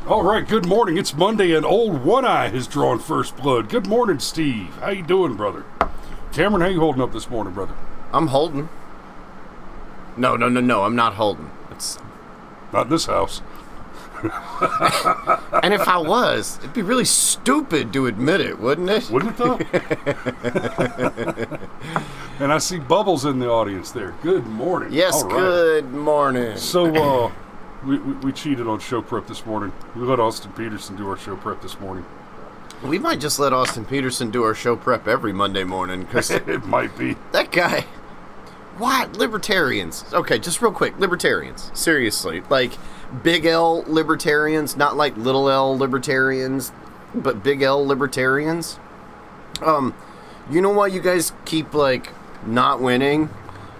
All right, good morning. It's Monday, and old One Eye has drawn first blood. Good morning, Steve. How you doing, brother? Cameron, how you holding up this morning, brother? I'm holding. No, I'm not holding. It's not in this house. And if I was, it'd be really stupid to admit it, wouldn't it? Wouldn't it, though? And I see Bubbles in the audience there. Good morning. Yes, all right. Good morning. So, we cheated on show prep this morning. We let Austin Peterson do our show prep this morning. We might just let Austin Peterson do our show prep every Monday morning, because it might be. That guy... What? Libertarians. Okay, just real quick. Libertarians. Seriously. Like, big L libertarians, not like little L libertarians, but big L libertarians. You know why you guys keep, like, not winning?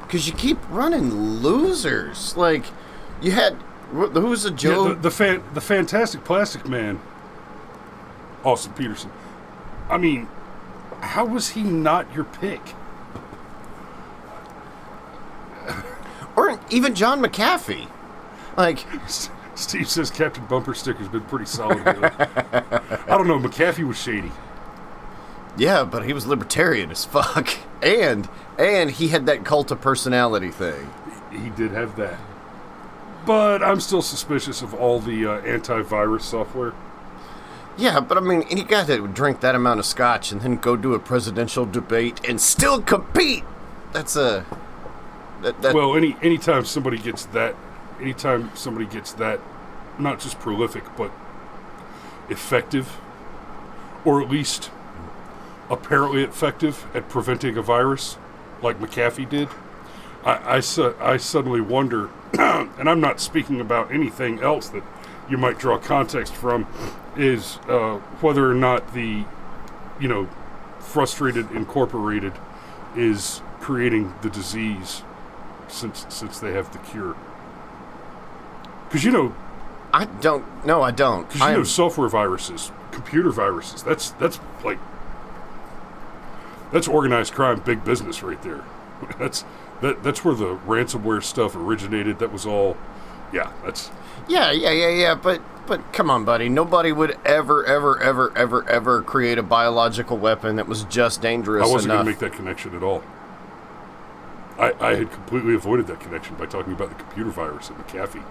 Because you keep running losers. Like, you had... Who was the Joe? Yeah, the Fantastic Plastic Man, Austin Peterson. I mean, how was he not your pick? Or even John McAfee. Like, Steve says Captain Bumper Sticker's been pretty solid lately. I don't know, McAfee was shady. Yeah, but he was libertarian as fuck. And he had that cult of personality thing. He did have that. But I'm still suspicious of all the antivirus software. Yeah, but I mean, any guy that would drink that amount of scotch and then go do a presidential debate and still compete, that's a... Well, anytime somebody gets that, not just prolific, but effective, or at least apparently effective at preventing a virus, like McAfee did, I suddenly wonder, and I'm not speaking about anything else that you might draw context from, is whether or not the, Frustrated Incorporated is creating the disease since they have the cure. Because I don't. Because software viruses, computer viruses, that's organized crime, big business right there. That's where the ransomware stuff originated. That was all, that's... Yeah, but come on, buddy. Nobody would ever create a biological weapon that was just dangerous enough. I wasn't going to make that connection at all. I had completely avoided that connection by talking about the computer virus and McAfee.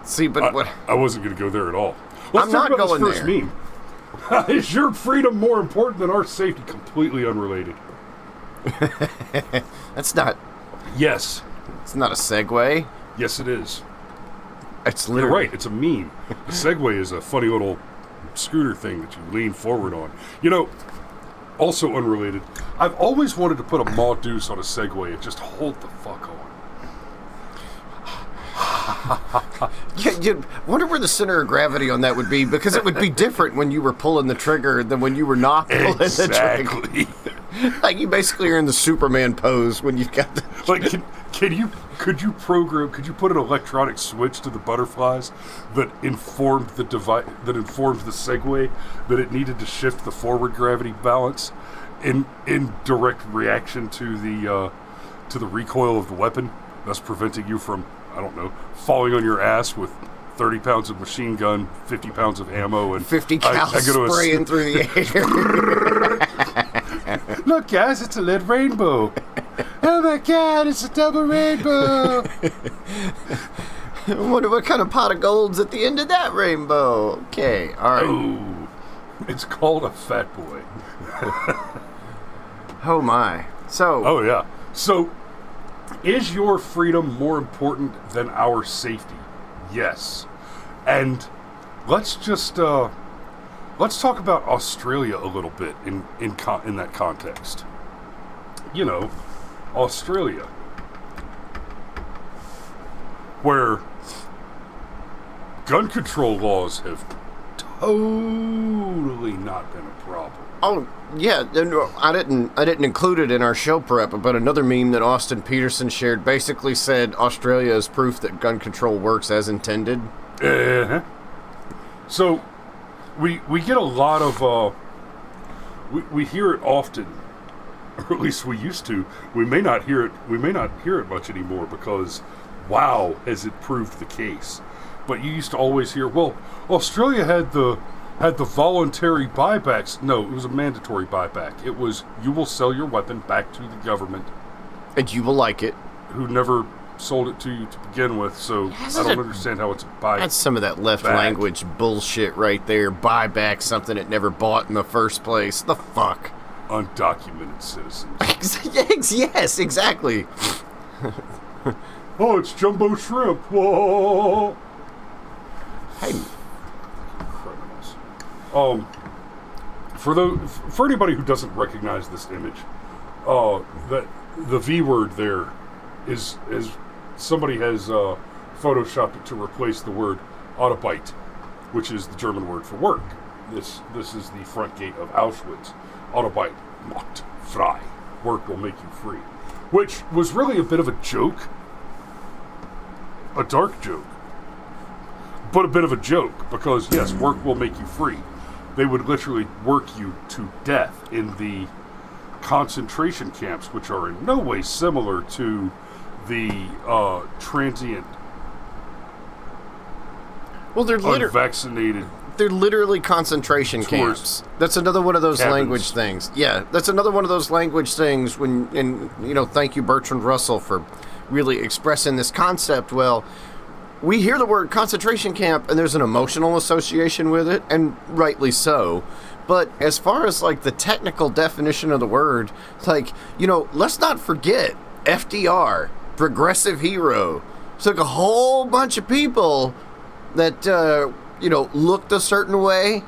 See, but what... I wasn't going to go there at all. I'm not going there. This first meme. Is your freedom more important than our safety? Completely unrelated. That's not... Yes. It's not a segue. Yes, it is. It's literally... You're right, it's a meme. A Segway is a funny little scooter thing that you lean forward on. Also unrelated, I've always wanted to put a Maw Deuce on a Segway and just hold the fuck on. You wonder where the center of gravity on that would be, because it would be different when you were pulling the trigger than when you were not pulling the trigger. Like, you basically are in the Superman pose when you've got the... Like, could you put an electronic switch to the butterflies that informed the Segway that it needed to shift the forward gravity balance in direct reaction to the recoil of the weapon, thus preventing you from, I don't know, falling on your ass with 30 pounds of machine gun, 50 pounds of ammo, and 50 cal spraying through the air. Look, guys, it's a lit rainbow. Oh my God, it's a double rainbow. I wonder what kind of pot of gold's at the end of that rainbow. Okay, all right. Oh, it's called a fat boy. Oh my. Oh yeah. So, is your freedom more important than our safety? Yes. And let's just let's talk about Australia a little bit in that context. Australia, where gun control laws have totally not been a problem. Oh yeah, I didn't include it in our show prep, but another meme that Austin Peterson shared basically said Australia is proof that gun control works as intended. So we get a lot of we hear it often, or at least we used to. We may not hear it much anymore, because wow, has it proved the case But you used to always hear, well, Australia had the voluntary buybacks. No, it was a mandatory buyback. It was, you will sell your weapon back to the government. And you will like it. Who never sold it to you to begin with, so I don't understand how it's a buyback. That's some of that left language bullshit right there. Buy back something it never bought in the first place. The fuck? Undocumented citizens. Yes, exactly. Oh, it's jumbo shrimp. Whoa. Hey. Criminals. For anybody who doesn't recognize this image, that the V word there is somebody has photoshopped it to replace the word Autobite, which is the German word for work. This is the front gate of Auschwitz. Autobite macht frei. Work will make you free. Which was really a bit of a joke. A dark joke. But a bit of a joke, because yes, work will make you free. They would literally work you to death in the concentration camps, which are in no way similar to the transient, unvaccinated. They're literally concentration tourists. camps. That's another one of those Cabins. language things. Yeah, that's another one of those language things thank you, Bertrand Russell, for really expressing this concept well. We hear the word concentration camp and there's an emotional association with it, and rightly so. But as far as like the technical definition of the word, let's not forget FDR, progressive hero, took a whole bunch of people that looked a certain way,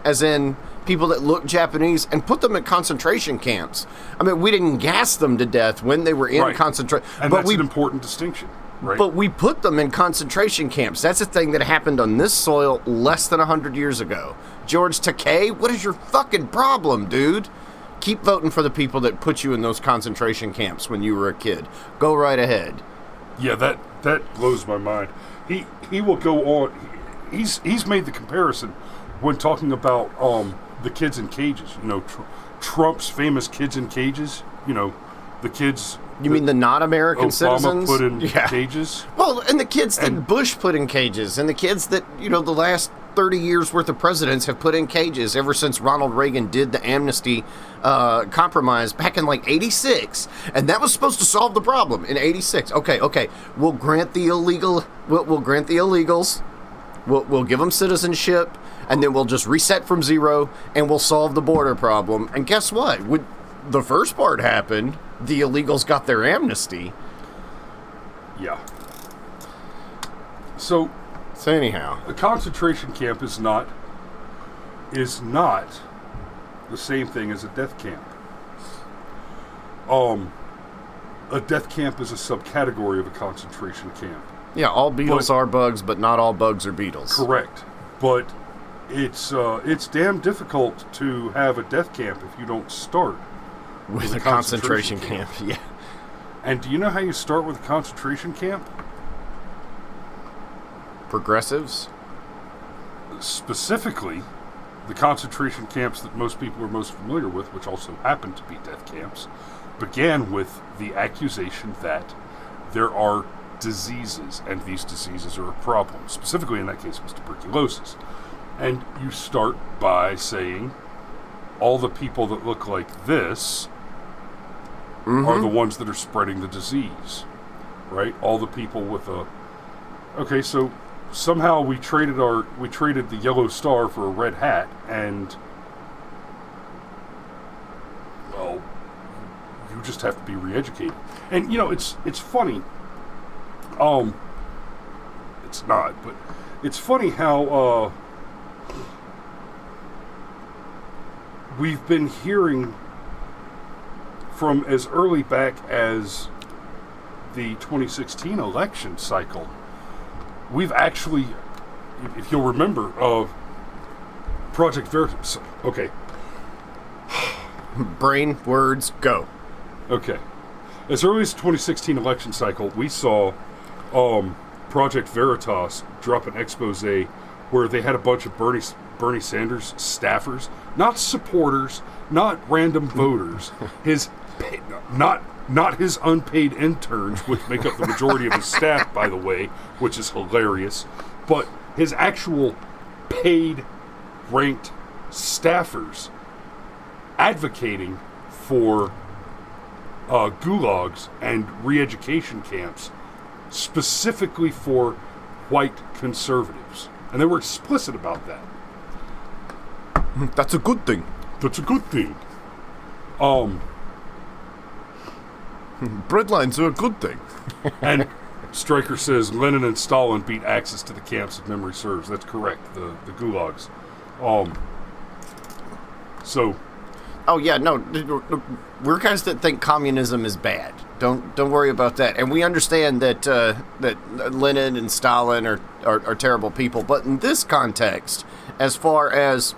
as in people that looked Japanese, and put them in concentration camps. I mean, we didn't gas them to death when they were in concentration. And that's an important distinction, right? But we put them in concentration camps. That's a thing that happened on this soil less than 100 years ago. George Takei, what is your fucking problem, dude? Keep voting for the people that put you in those concentration camps when you were a kid. Go right ahead. Yeah, that blows my mind. He will go on. He's made the comparison when talking about the kids in cages. Trump's famous kids in cages. The kids. You mean the not American Obama citizens? Put in cages. Well, and the kids that Bush put in cages, and the kids that the last 30 years worth of presidents have put in cages ever since Ronald Reagan did the amnesty compromise back in like 86, and that was supposed to solve the problem in 86. Okay, we'll grant the illegal. We'll grant the illegals. We'll give them citizenship, and then we'll just reset from zero, and we'll solve the border problem. And guess what? When the first part happened, the illegals got their amnesty. Yeah. So anyhow, a concentration camp is not the same thing as a death camp. A death camp is a subcategory of a concentration camp. Yeah, all beetles are bugs, but not all bugs are beetles. Correct. But it's damn difficult to have a death camp if you don't start with a concentration camp. Yeah. And do you know how you start with a concentration camp? Progressives? Specifically, the concentration camps that most people are most familiar with, which also happen to be death camps, began with the accusation that there are diseases, and these diseases are a problem. Specifically, in that case, it was tuberculosis. And you start by saying, all the people that look like this are the ones that are spreading the disease, right? All the people with a... Okay, so somehow we traded the yellow star for a red hat, and well, you just have to be re-educated. And it's funny. It's not, but it's funny how we've been hearing from as early back as the 2016 election cycle. We've actually, if you'll remember, Project Veritas. Okay. Brain, words, go. Okay. As early as the 2016 election cycle, we saw Project Veritas drop an expose where they had a bunch of Bernie Sanders staffers, not supporters, not random voters, not Not his unpaid interns, which make up the majority of his staff, by the way, which is hilarious, but his actual paid, ranked staffers advocating for gulags and re-education camps specifically for white conservatives. And they were explicit about that. That's a good thing. That's a good thing. Breadlines are a good thing. And Stryker says Lenin and Stalin beat Axis to the camps, if memory serves. That's correct. The gulags. So. Oh yeah, no, we're guys that think communism is bad. Don't worry about that. And we understand that that Lenin and Stalin are terrible people. But in this context, as far as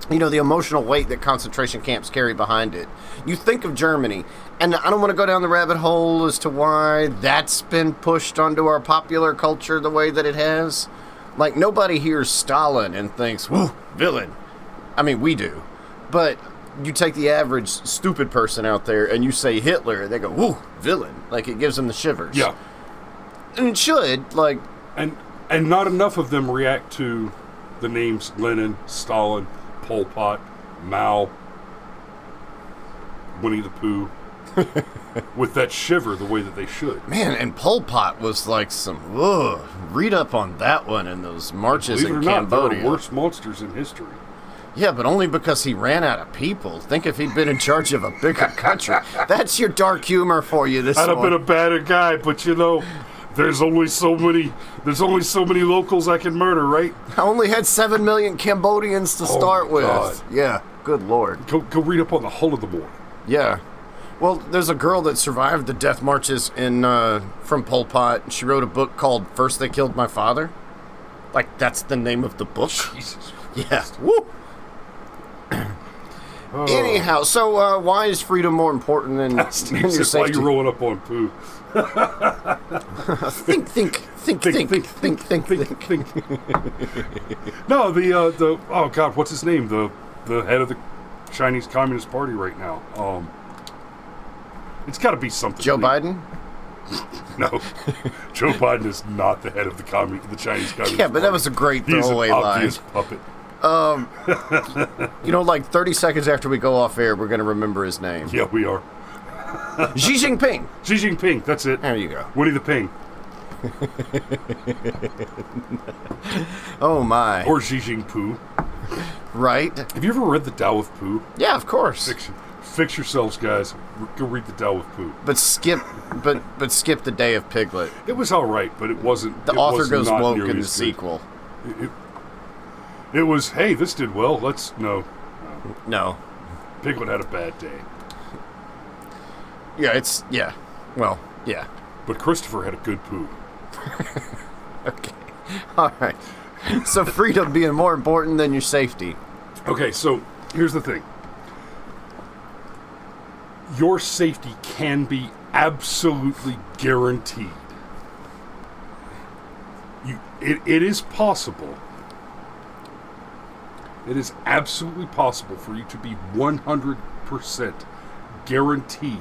the emotional weight that concentration camps carry behind it, you think of Germany, and I don't want to go down the rabbit hole as to why that's been pushed onto our popular culture the way that it has. Like, nobody hears Stalin and thinks, woo, villain. I mean, we do. But you take the average stupid person out there and you say Hitler, and they go, woo, villain. Like, it gives them the shivers. Yeah. And it should, like... And not enough of them react to the names Lenin, Stalin, Pol Pot, Mao, Winnie the Pooh, with that shiver the way that they should. Man, and Pol Pot was like some, read up on that one in those marches in Cambodia. Believe it or not, there are worse monsters in history. Yeah, but only because he ran out of people. Think if he'd been in charge of a bigger country. That's your dark humor for you this morning. I'd have been a badder guy, but there's only so many locals I can murder, right? I only had 7 million Cambodians to start with. God. Yeah, good Lord. Go read up on the Holodomor. Yeah. Well, there's a girl that survived the death marches from Pol Pot. She wrote a book called First They Killed My Father. Like, that's the name of the book. Jesus Yeah. Christ. Woo! Anyhow, so why is freedom more important than your safety? Why you rolling up on poo? Think. No, oh God, what's his name? The head of the Chinese Communist Party right now. It's got to be something. Joe Biden? No, Joe Biden is not the head of the Chinese Communist Party. Yeah, but that was a great throwaway line. He's an obvious puppet. Like 30 seconds after we go off air, we're going to remember his name. Yeah, we are. Xi Jinping. Xi Jinping, that's it. There you go. Winnie the Ping. Oh, my. Or Xi Jinping. Right. Have you ever read The Tao of Pooh? Yeah, of course. Fix yourselves, guys. Go read The Tao of Pooh. But skip the Day of Piglet. It was all right, but it wasn't. The author goes woke in the good. sequel. It was, hey, this did well. No. Piglet had a bad day. Yeah, well, yeah. But Christopher had a good poo. Okay. All right. So freedom being more important than your safety. Okay, so here's the thing. Your safety can be absolutely guaranteed. It is possible. It is absolutely possible for you to be 100% guaranteed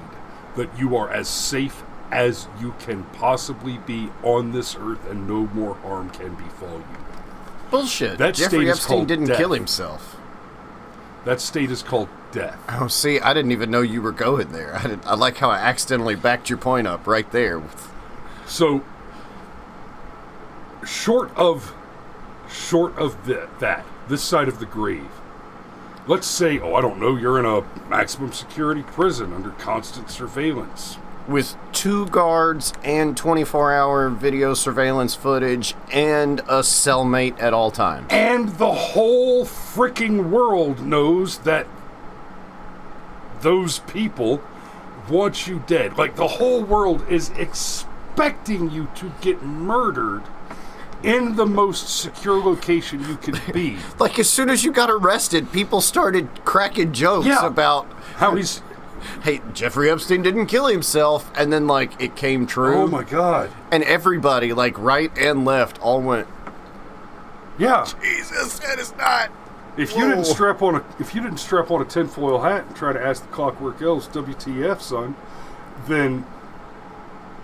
that you are as safe as you can possibly be on this earth and no more harm can befall you. Bullshit. That Jeffrey Epstein didn't death. kill himself. That state is called death. Oh, see, I didn't even know you were going there. I like how I accidentally backed your point up right there. So, short of that, this side of the grave, let's say, I don't know, you're in a maximum security prison under constant surveillance. With 2 guards and 24-hour video surveillance footage and a cellmate at all times. And the whole freaking world knows that those people want you dead. Like, the whole world is expecting you to get murdered in the most secure location you can be. Like, as soon as you got arrested, people started cracking jokes about how he's... Hey, Jeffrey Epstein didn't kill himself, and then, like, it came true. Oh, my God. And everybody, like, right and left, all went, yeah. Jesus, that is not... If you didn't strap on a tinfoil hat and try to ask the Clockwork Elves, WTF, son, then,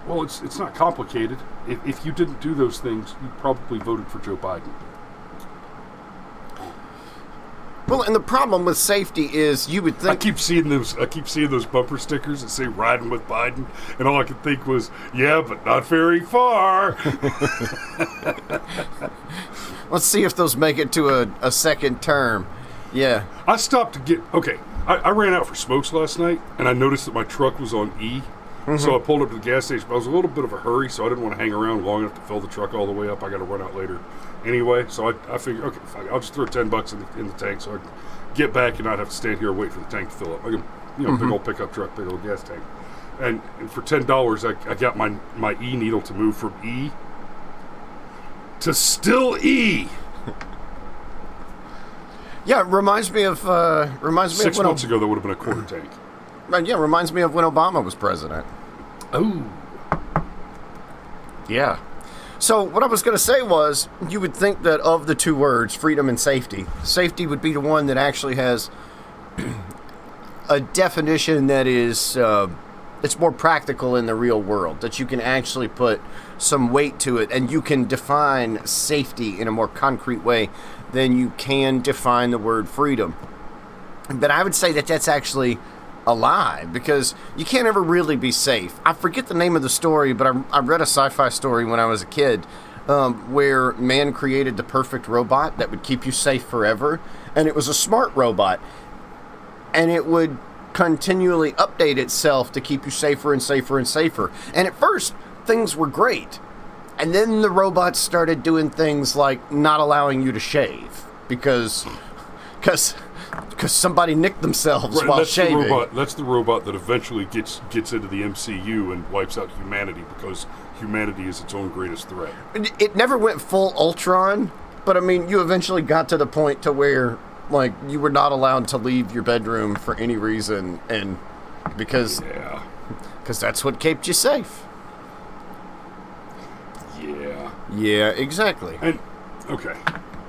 well, it's not complicated. If you didn't do those things, you probably voted for Joe Biden. Well, and the problem with safety is you would think... I keep seeing those bumper stickers that say "Riding with Biden," and all I could think was, "Yeah, but not very far." Let's see if those make it to a second term. Yeah. I stopped to get... Okay, I ran out for smokes last night, and I noticed that my truck was on E. So I pulled up to the gas station. But I was in a little bit of a hurry, so I didn't want to hang around long enough to fill the truck all the way up. I got to run out later anyway. So I figured, okay, fine, I'll just throw $10 in the tank so I can get back and not have to stand here and wait for the tank to fill up. I can, big old pickup truck, big old gas tank. And for $10, I got my E needle to move from E to still E. Yeah, it reminds me of 6 months ago, that would have been a quarter tank. Yeah, reminds me of when Obama was president. Oh. Yeah. So what I was going to say was, you would think that of the two words, freedom and safety, safety would be the one that actually has a definition that is, it's more practical in the real world, that you can actually put some weight to it, and you can define safety in a more concrete way than you can define the word freedom. But I would say that that's actually a lie, because you can't ever really be safe. I forget the name of the story, but I read a sci-fi story when I was a kid where man created the perfect robot that would keep you safe forever, and it was a smart robot, and it would continually update itself to keep you safer and safer and safer. And at first, things were great, and then the robots started doing things like not allowing you to shave because somebody nicked themselves while that's shaving. That's the robot that eventually gets into the MCU and wipes out humanity, because humanity is its own greatest threat. It never went full Ultron, but I mean, you eventually got to the point to where, like, you were not allowed to leave your bedroom for any reason, and because that's what kept you safe. Yeah, exactly. And okay.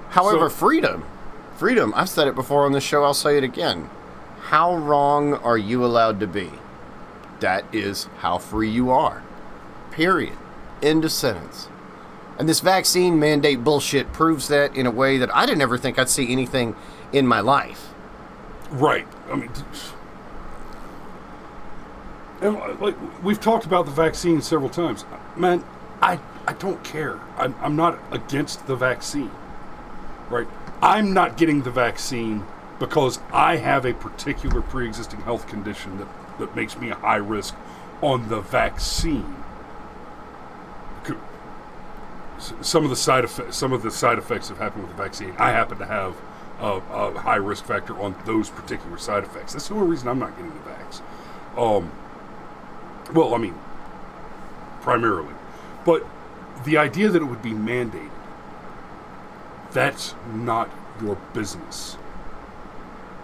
However, freedom, I've said it before on this show, I'll say it again. How wrong are you allowed to be? That is how free you are. Period. End of sentence. And this vaccine mandate bullshit proves that in a way that I didn't ever think I'd see anything in my life. Right. I mean, and like we've talked about the vaccine several times. Man, I don't care. I'm not against the vaccine. Right? I'm not getting the vaccine because I have a particular pre-existing health condition that makes me a high risk on the vaccine. Some of the side effects have happened with the vaccine. I happen to have a high risk factor on those particular side effects. That's the only reason I'm not getting the vax. Well, I mean, primarily. But the idea that it would be mandated, that's not your business,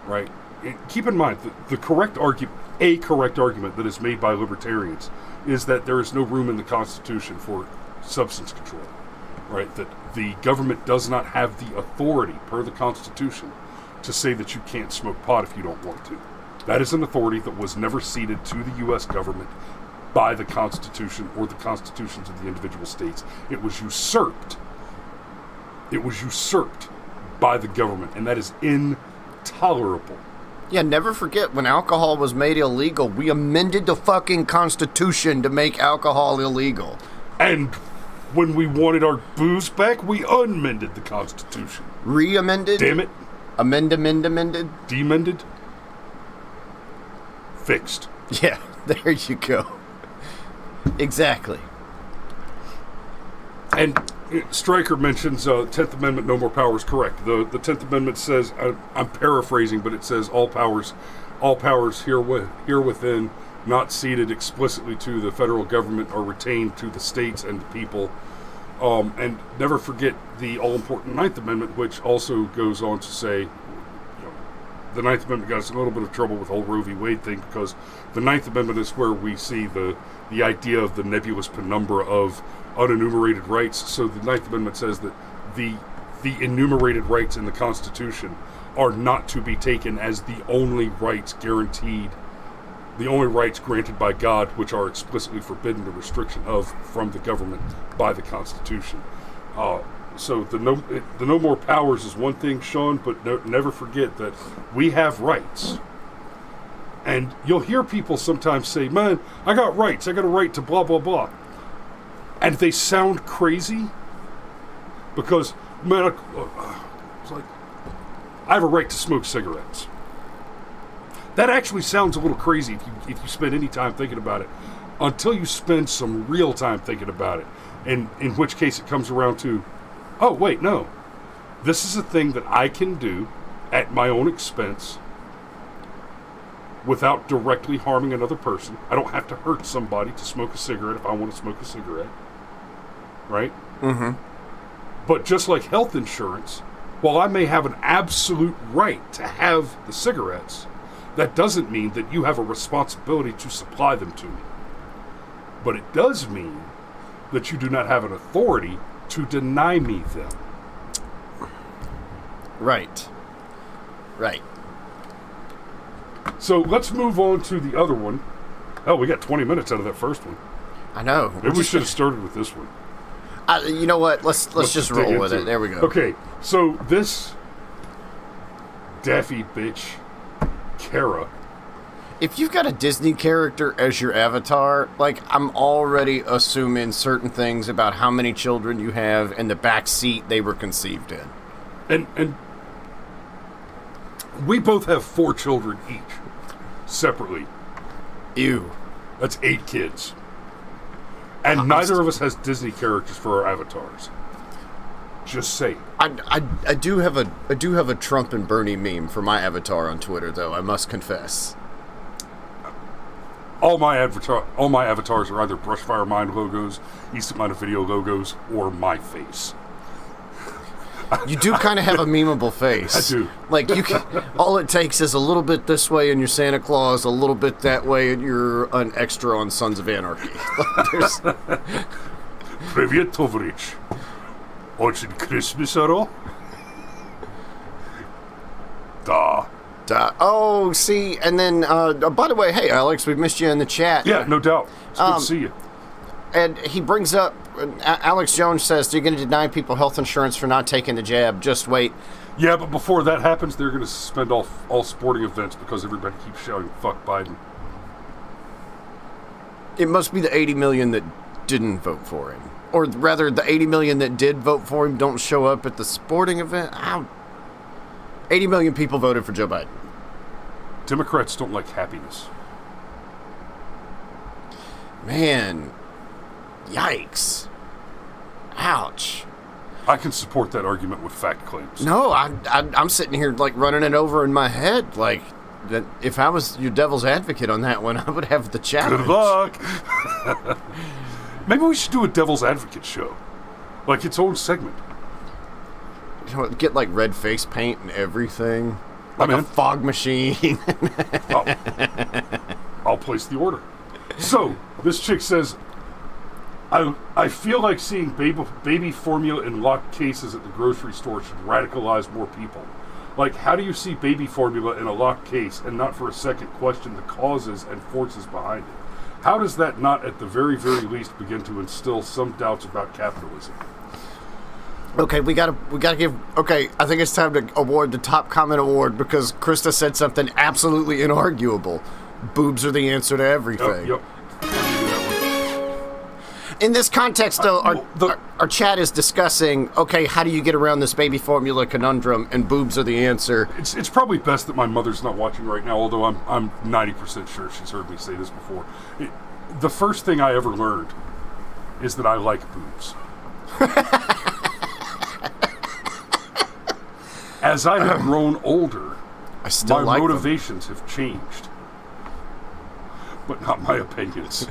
right? And keep in mind, the correct argument that is made by libertarians is that there is no room in the Constitution for substance control, right? That the government does not have the authority, per the Constitution, to say that you can't smoke pot if you don't want to. That is an authority that was never ceded to the U.S. government by the Constitution or the constitutions of the individual states. It was usurped. It was usurped by the government, and that is intolerable. Yeah, never forget, when alcohol was made illegal, we amended the fucking Constitution to make alcohol illegal. And when we wanted our booze back, we unmended the Constitution. Re-amended? Damn it. Amended? Demended? Fixed. Yeah, there you go. Exactly. And Stryker mentions 10th Amendment, no more powers. Correct. The 10th Amendment says, I'm paraphrasing, but it says all powers here within, not ceded explicitly to the federal government, are retained to the states and the people. And never forget the all-important 9th Amendment, which also goes on to say, the 9th Amendment got us in a little bit of trouble with the whole Roe v. Wade thing, because the 9th Amendment is where we see the idea of the nebulous penumbra of unenumerated rights. So the 9th Amendment says that the enumerated rights in the Constitution are not to be taken as the only rights guaranteed the only rights granted by God which are explicitly forbidden the restriction of from the government by the Constitution. So the no more powers is one thing, Sean, but never forget that we have rights. And you'll hear people sometimes say, man, I got rights. I got a right to blah, blah, blah. And they sound crazy because, man, it's like, I have a right to smoke cigarettes. That actually sounds a little crazy if you spend any time thinking about it, until you spend some real time thinking about it. And in which case it comes around to, oh, wait, no. This is a thing that I can do at my own expense without directly harming another person. I don't have to hurt somebody to smoke a cigarette if I want to smoke a cigarette. Right? Mm-hmm. But just like health insurance, while I may have an absolute right to have the cigarettes, that doesn't mean that you have a responsibility to supply them to me. But it does mean that you do not have an authority to deny me them. Right. Right. So let's move on to the other one. Oh, we got 20 minutes out of that first one. I know. Maybe we should have started with this one. You know what? Let's just roll with it. There we go. Okay, so this daffy bitch, Kara. If you've got a Disney character as your avatar, like, I'm already assuming certain things about how many children you have and the back seat they were conceived in. And we both have 4 children each, separately. Ew. That's 8 kids. And neither of us has Disney characters for our avatars. Just say. I do have a Trump and Bernie meme for my avatar on Twitter, though, I must confess. All my avatars are either Brushfire Mind logos, East Atlanta Video logos, or my face. You do kind of have a memeable face. I do. Like, you can, all it takes is a little bit this way and you're Santa Claus, a little bit that way and you're an extra on Sons of Anarchy. Привет, товарищ. Очень Christmas at all? Da. Oh, see, and then, by the way, hey, Alex, we missed you in the chat. Yeah, no doubt. It's good to see you. And he brings up, Alex Jones says, you're going to deny people health insurance for not taking the jab. Just wait. Yeah, but before that happens, they're going to suspend all sporting events because everybody keeps shouting, fuck Biden. It must be the 80 million that didn't vote for him. Or rather, the 80 million that did vote for him don't show up at the sporting event. 80 million people voted for Joe Biden. Democrats don't like happiness. Man. Yikes. Ouch. I can support that argument with fact claims. No, I'm sitting here, like, running it over in my head. Like, that if I was your devil's advocate on that one, I would have the challenge. Good luck. Maybe we should do a devil's advocate show. Like its own segment. You know what, get, like, red face paint and everything. Like a fog machine. I'll place the order. So, this chick says, I feel like seeing baby formula in locked cases at the grocery store should radicalize more people. Like, how do you see baby formula in a locked case and not for a second question the causes and forces behind it? How does that not, at the very, very least, begin to instill some doubts about capitalism? Okay, we gotta give. Okay, I think it's time to award the top comment award because Krista said something absolutely inarguable. Boobs are the answer to everything. Yep. In this context, though, our chat is discussing, okay, how do you get around this baby formula conundrum, and boobs are the answer. It's probably best that my mother's not watching right now, although I'm 90% sure she's heard me say this before. The first thing I ever learned is that I like boobs. As I have grown older, my motivations have changed. But not my opinions.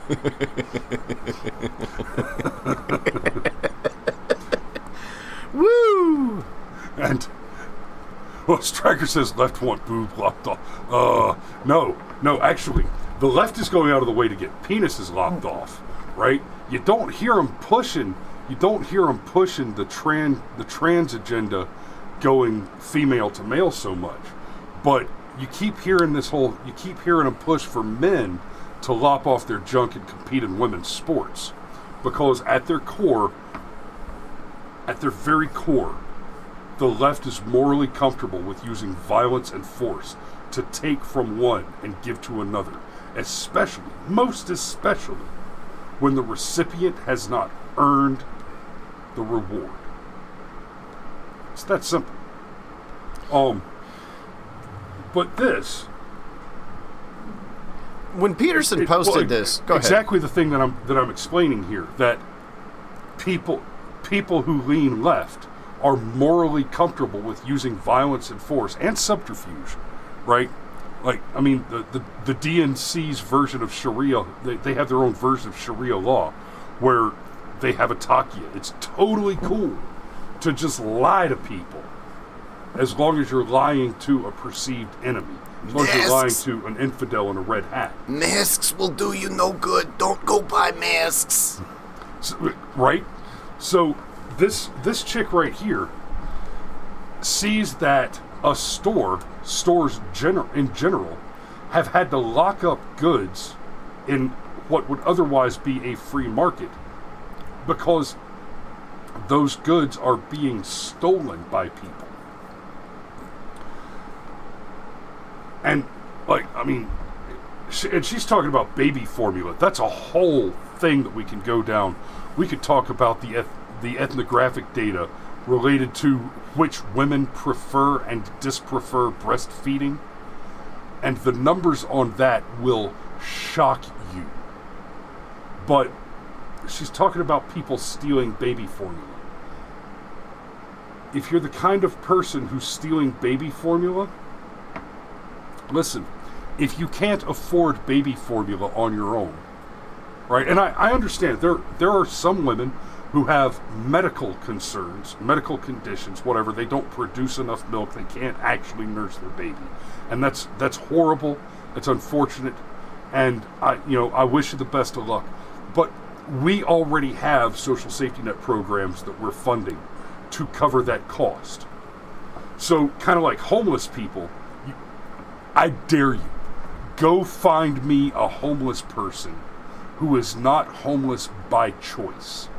Woo! And, well, Striker says left want boob lopped off. No, actually, the left is going out of the way to get penises lopped off, right? You don't hear them pushing the trans agenda going female to male so much. But you keep hearing a push for men to lop off their junk and compete in women's sports, because at their very core, the left is morally comfortable with using violence and force to take from one and give to another, most especially, when the recipient has not earned the reward. It's that simple. But this, when Peterson posted this, go ahead. Exactly the thing that I'm explaining here, that people who lean left are morally comfortable with using violence and force and subterfuge, right? Like, I mean, the DNC's version of Sharia, they have their own version of Sharia law, where they have a taqiyya. It's totally cool to just lie to people, as long as you're lying to a perceived enemy. As long as you're lying to an infidel in a red hat. Masks will do you no good. Don't go buy masks. Right? So this chick right here sees that stores in general have had to lock up goods in what would otherwise be a free market, because those goods are being stolen by people. And, like, I mean, she's talking about baby formula. That's a whole thing that we can go down. We could talk about the ethnographic data related to which women prefer and disprefer breastfeeding. And the numbers on that will shock you. But she's talking about people stealing baby formula. If you're the kind of person who's stealing baby formula, listen, if you can't afford baby formula on your own, right? And I understand there are some women who have medical concerns, medical conditions, whatever. They don't produce enough milk. They can't actually nurse their baby, and that's horrible. It's unfortunate, and I wish you the best of luck. But we already have social safety net programs that we're funding to cover that cost. So, kind of like homeless people, I dare you, go find me a homeless person who is not homeless by choice.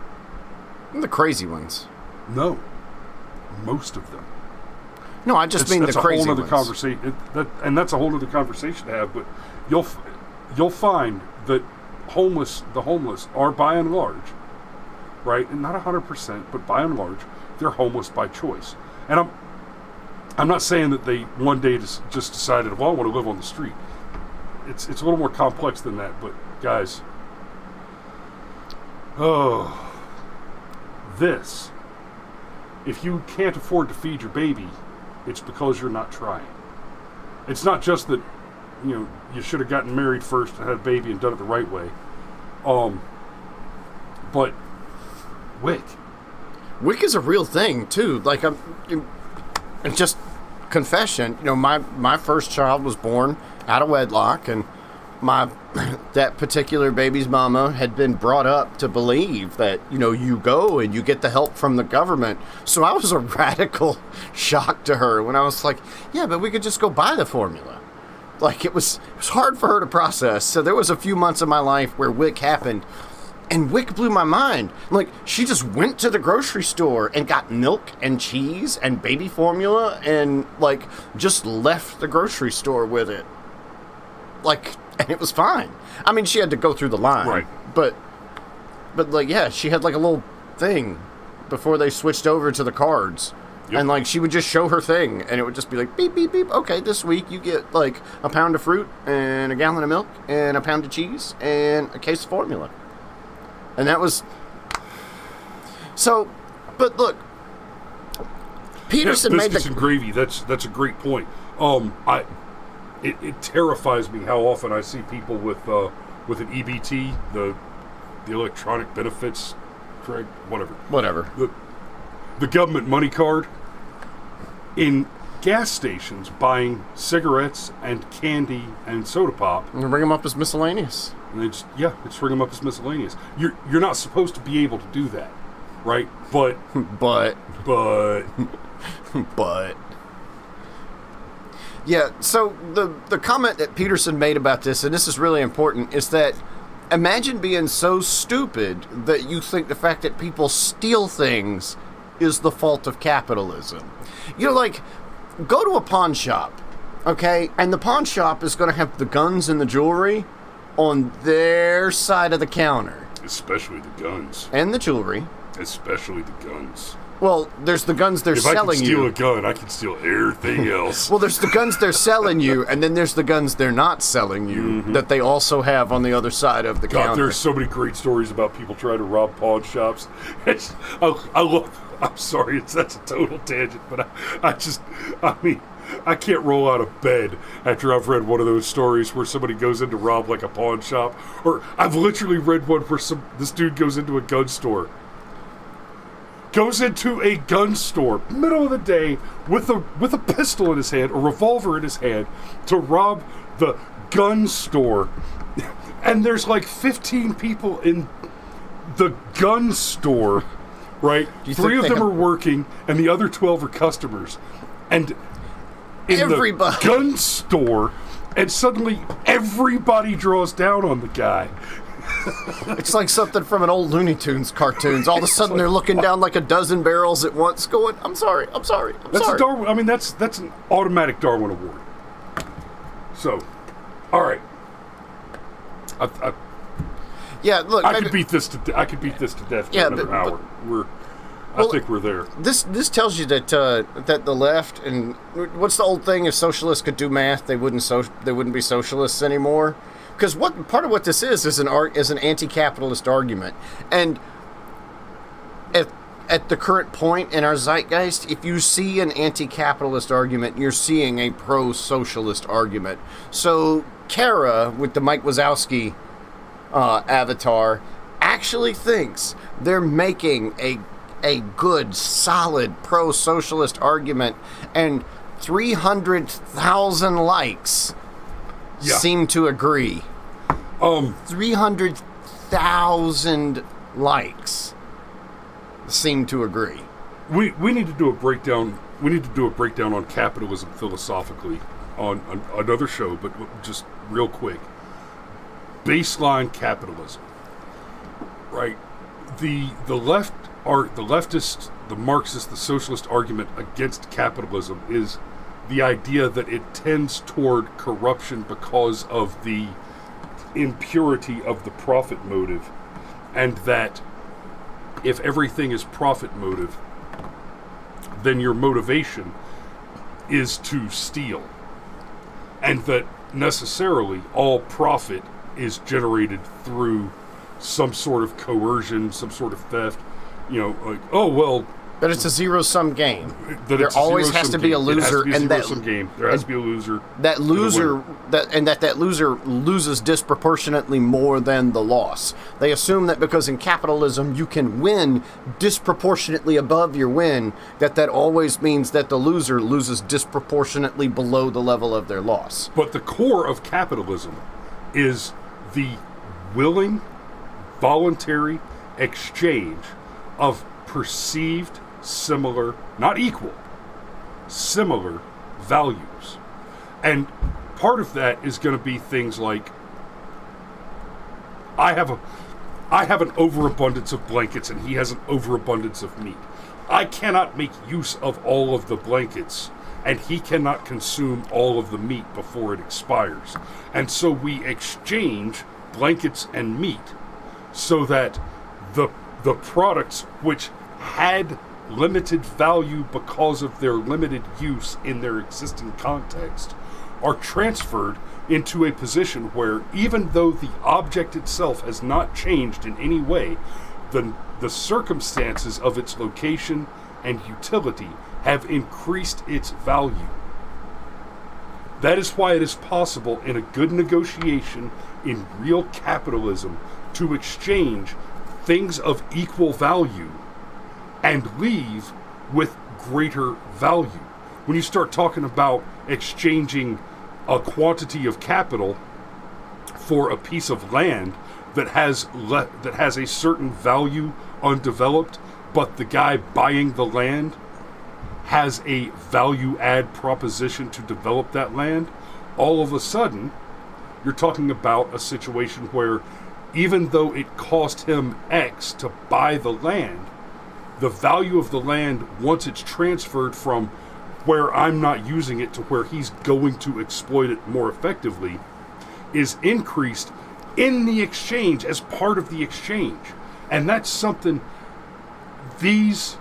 The crazy ones. No, most of them. No, I just mean the crazy ones. That's a whole other conversation to have. But you'll find that the homeless are by and large, right, and not 100%, but by and large, they're homeless by choice. And I'm not saying that they one day just decided, well, I want to live on the street. It's a little more complex than that. But guys, if you can't afford to feed your baby, it's because you're not trying. It's not just that, you should have gotten married first and had a baby and done it the right way. But WIC is a real thing too. Like, just confession. My first child was born out of wedlock, and that particular baby's mama had been brought up to believe that, you go and you get the help from the government. So I was a radical shock to her when I was like, yeah, but we could just go buy the formula. Like, it was hard for her to process. So there was a few months of my life where WIC happened, and WIC blew my mind. Like, she just went to the grocery store and got milk and cheese and baby formula and, like, just left the grocery store with it. Like, and it was fine. I mean, she had to go through the line. Right. But like, yeah, she had, like, a little thing before they switched over to the cards. Yep. And, like, she would just show her thing, and it would just be like, beep, beep, beep. Okay, this week you get, like, a pound of fruit and a gallon of milk and a pound of cheese and a case of formula. And that was... So, but look, Peterson made biscuits and gravy. That's a great point. It terrifies me how often I see people with an EBT, the electronic benefits, whatever. The government money card, in gas stations buying cigarettes and candy and soda pop. And bring them up as miscellaneous. And it's bring them up as miscellaneous. You're not supposed to be able to do that, right? But Yeah, so the comment that Peterson made about this, and this is really important, is that imagine being so stupid that you think the fact that people steal things is the fault of capitalism. You know, like, go to a pawn shop, okay? And the pawn shop is going to have the guns and the jewelry on their side of the counter. Especially the guns. And the jewelry. Especially the guns. Well, there's the guns they're selling you. If I can steal a gun, I can steal everything else. Well, there's the guns they're selling you, and then there's the guns they're not selling you that they also have on the other side of the counter. There's so many great stories about people trying to rob pawn shops. I'm sorry, that's a total tangent, but I can't roll out of bed after I've read one of those stories where somebody goes in to rob like a pawn shop. Or I've literally read one where this dude goes into a gun store. Goes into a gun store, middle of the day, with a pistol in his hand, a revolver in his hand, to rob the gun store. And there's like 15 people in the gun store, right? 3 of them are working, and the other 12 are customers. And in the gun store, and suddenly everybody draws down on the guy. It's like something from an old Looney Tunes cartoons. All of a sudden, they're looking down like a dozen barrels at once, going, "I'm sorry." That's a Darwin. That's an automatic Darwin Award. So, all right. Yeah, look. I could beat this to death for another hour. I think we're there. This tells you that that the left, and what's the old thing? If socialists could do math, they wouldn't be socialists anymore. Because part of what this is an anti-capitalist argument, and at the current point in our zeitgeist, if you see an anti-capitalist argument, you're seeing a pro-socialist argument. So Kara, with the Mike Wazowski avatar, actually thinks they're making a good, solid pro-socialist argument, and 300,000 likes. Yeah. Seem to agree. 300,000 likes seem to agree. We need to do a breakdown. We need to do a breakdown on capitalism philosophically on another show, but just real quick. Baseline capitalism, right? The leftist, the Marxist, the socialist argument against capitalism is the idea that it tends toward corruption because of the impurity of the profit motive, and that if everything is profit motive, then your motivation is to steal, and that necessarily all profit is generated through some sort of coercion, some sort of theft. You know, like, oh, well... But it's a zero-sum game. There always has to be a loser, and there has to be a loser. That loser, that loser loses disproportionately more than the loss. They assume that because in capitalism you can win disproportionately above your win, that always means that the loser loses disproportionately below the level of their loss. But the core of capitalism is the willing, voluntary exchange of perceived similar, not equal, similar values. And part of that is going to be things like, I have an overabundance of blankets and he has an overabundance of meat. I cannot make use of all of the blankets and he cannot consume all of the meat before it expires. And so we exchange blankets and meat so that the products which had limited value because of their limited use in their existing context are transferred into a position where, even though the object itself has not changed in any way, the circumstances of its location and utility have increased its value. That is why it is possible in a good negotiation in real capitalism to exchange things of equal value and leave with greater value. When you start talking about exchanging a quantity of capital for a piece of land that has a certain value undeveloped, but the guy buying the land has a value add proposition to develop that land, all of a sudden, you're talking about a situation where even though it cost him X to buy the land, the value of the land, once it's transferred from where I'm not using it to where he's going to exploit it more effectively, is increased in the exchange, as part of the exchange. And that's something these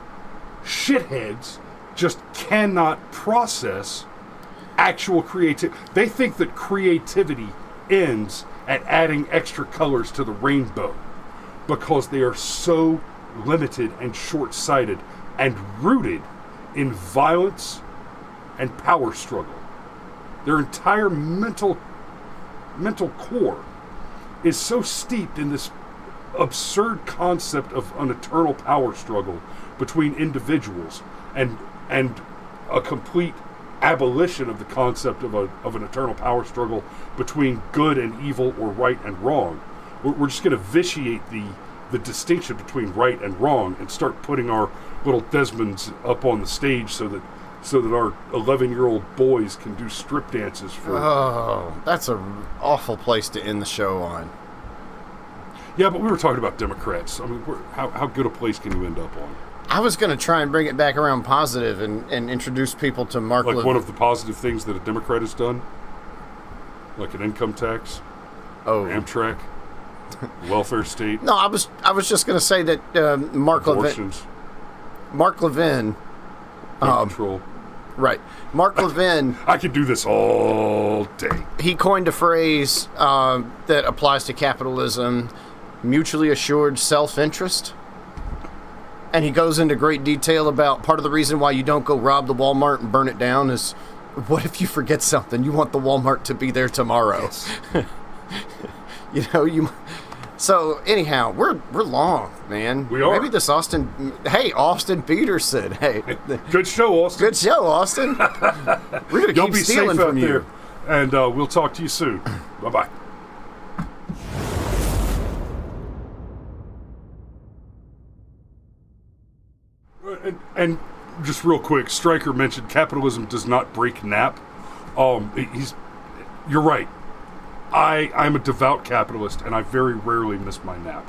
shitheads just cannot process. Actual creativity. They think that creativity ends at adding extra colors to the rainbow because they are so limited and short-sighted and rooted in violence and power struggle. Their entire mental core is so steeped in this absurd concept of an eternal power struggle between individuals and a complete abolition of the concept of an eternal power struggle between good and evil or right and wrong. We're just going to vitiate the distinction between right and wrong and start putting our little Desmonds up on the stage so that our 11-year-old boys can do strip dances for... Oh, that's an awful place to end the show on. Yeah, but we were talking about Democrats. I mean, how good a place can you end up on? I was going to try and bring it back around positive and introduce people to Mark Like one of the positive things that a Democrat has done? Like an income tax? Amtrak? Welfare state? No, I was just going to say that Mark Levin... Gun control. Right. Mark Levin... I could do this all day. He coined a phrase that applies to capitalism, mutually assured self-interest. And he goes into great detail about part of the reason why you don't go rob the Walmart and burn it down is, what if you forget something? You want the Walmart to be there tomorrow. Yes. So anyhow, we're long, man. We are. Maybe this Austin Peterson. Hey, good show, Austin. Good show, Austin. We're gonna Y'all keep be stealing safe out from you. there, and we'll talk to you soon. Bye-bye. And just real quick, Stryker mentioned capitalism does not break nap. You're right. I'm a devout capitalist, and I very rarely miss my nap.